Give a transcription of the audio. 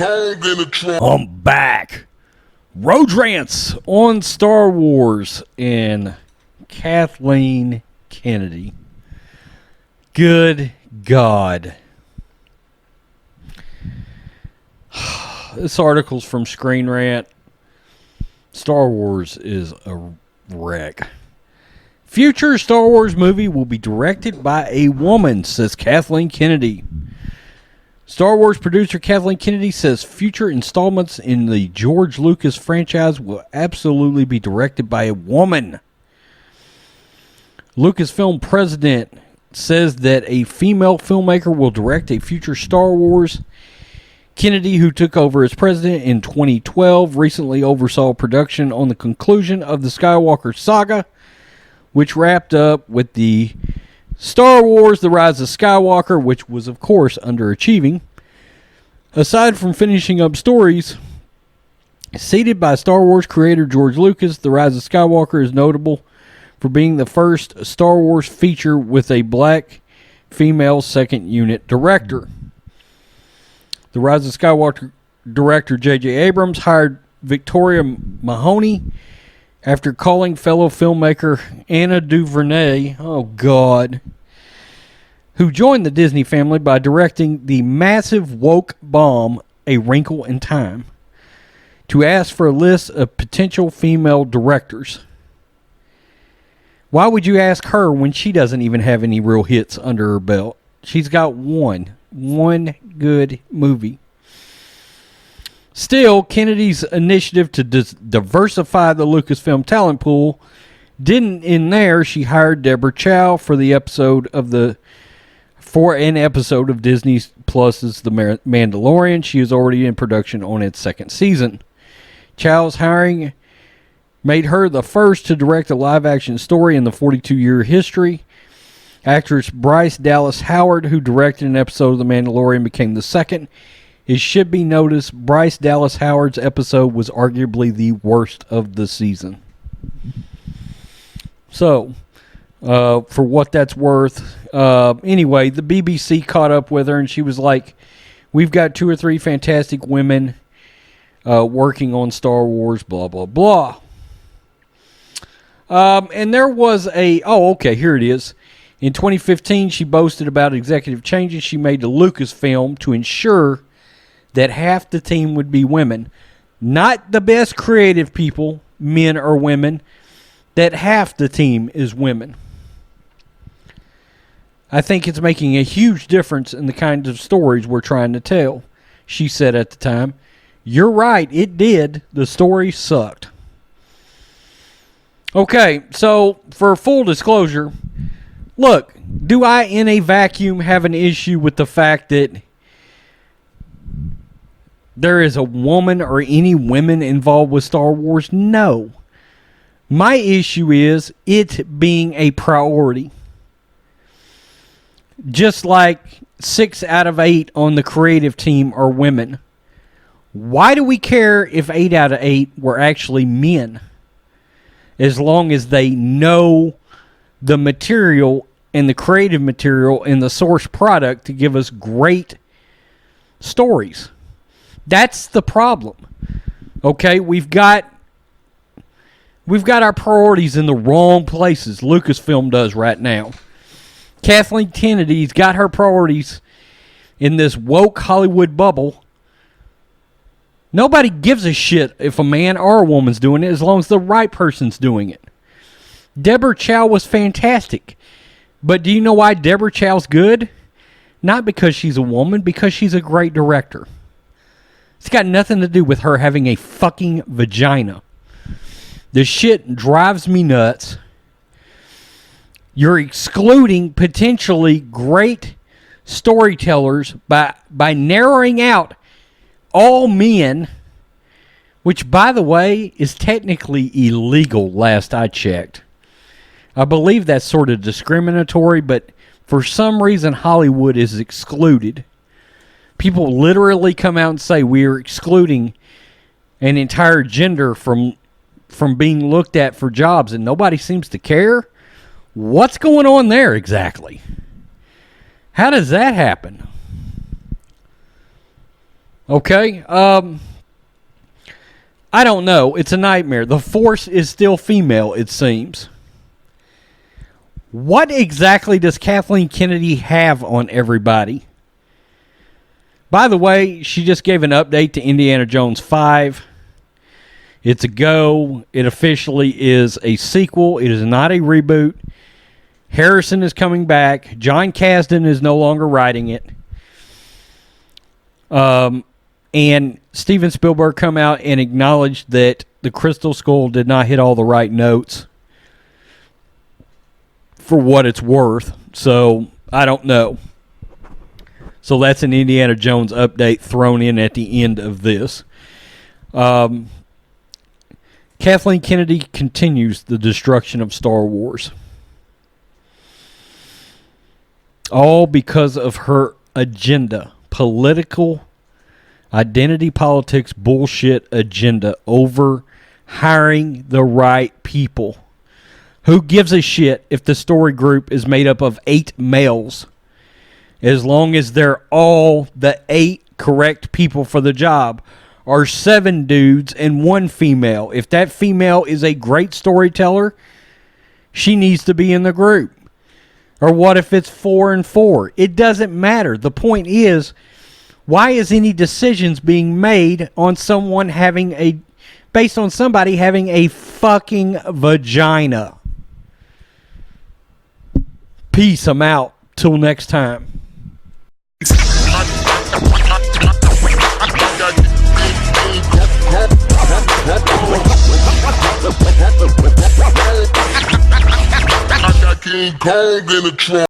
dog in the trunk. I'm back. Road Rants on Star Wars and Kathleen Kennedy. Good God. This article's from Screen Rant. Star Wars is a wreck. Future Star Wars movie will be directed by a woman, says Kathleen Kennedy. Star Wars producer Kathleen Kennedy says future installments in the George Lucas franchise will absolutely be directed by a woman. Lucasfilm president says that a female filmmaker will direct a future Star Wars. Kennedy, who took over as president in 2012, recently oversaw production on the conclusion of the Skywalker saga, which wrapped up with the Star Wars The Rise of Skywalker, which was, of course, underachieving. Aside from finishing up stories seeded by Star Wars creator George Lucas, The Rise of Skywalker is notable for being the first Star Wars feature with a black female second unit director. The Rise of Skywalker director J.J. Abrams hired Victoria Mahoney after calling fellow filmmaker Anna DuVernay, oh God, who joined the Disney family by directing the massive woke bomb A Wrinkle in Time, to ask for a list of potential female directors. Why would you ask her when she doesn't even have any real hits under her belt? She's got one good movie. Still, Kennedy's initiative to diversify the Lucasfilm talent pool didn't end there. She hired Deborah Chow for an episode of Disney Plus's The Mandalorian. She is already in production on its second season. Chow's hiring made her the first to direct a live-action story in the 42-year history. Actress Bryce Dallas Howard, who directed an episode of The Mandalorian, became the second. It should be noticed, Bryce Dallas Howard's episode was arguably the worst of the season. So, for what that's worth, anyway, the BBC caught up with her and she was like, we've got 2 or 3 fantastic women working on Star Wars, blah, blah, blah. And there was here it is. In 2015, she boasted about executive changes she made to Lucasfilm to ensure that half the team would be women. Not the best creative people, men or women, that half the team is women. I think it's making a huge difference in the kinds of stories we're trying to tell, she said at the time. You're right, it did. The story sucked. Okay, so for full disclosure, look, do I in a vacuum have an issue with the fact that there is a woman or any women involved with Star Wars? No. My issue is it being a priority. Just like 6 out of 8 on the creative team are women. Why do we care if 8 out of 8 were actually men? As long as they know the material and the creative material and the source product to give us great stories. That's the problem. Okay, we've got our priorities in the wrong places. Lucasfilm does right now. Kathleen Kennedy's got her priorities in this woke Hollywood bubble. Nobody gives a shit if a man or a woman's doing it as long as the right person's doing it. Deborah Chow was fantastic. But do you know why Deborah Chow's good? Not because she's a woman, because she's a great director. It's got nothing to do with her having a fucking vagina. This shit drives me nuts. You're excluding potentially great storytellers by narrowing out all men, which, by the way, is technically illegal last I checked. I believe that's sort of discriminatory, but for some reason Hollywood is excluded. People literally come out and say we are excluding an entire gender from being looked at for jobs, and nobody seems to care. What's going on there exactly? How does that happen? Okay? I don't know. It's a nightmare. The Force is still female, it seems. What exactly does Kathleen Kennedy have on everybody? By the way, she just gave an update to Indiana Jones 5. It's a go. It officially is a sequel. It is not a reboot. Harrison is coming back. John Kasdan is no longer writing it. And Steven Spielberg come out and acknowledged that the Crystal Skull did not hit all the right notes for what it's worth. So, I don't know. So, that's an Indiana Jones update thrown in at the end of this. Kathleen Kennedy continues the destruction of Star Wars. All because of her agenda. Political identity politics bullshit agenda over hiring the right people. Who gives a shit if the story group is made up of 8 males? As long as they're all the 8 correct people for the job. Or 7 dudes and 1 female. If that female is a great storyteller, she needs to be in the group. Or what if it's 4 and 4? It doesn't matter. The point is, why is any decisions being made on someone based on somebody having a fucking vagina? Peace. I'm out. Till next time. King Kong in the trunk.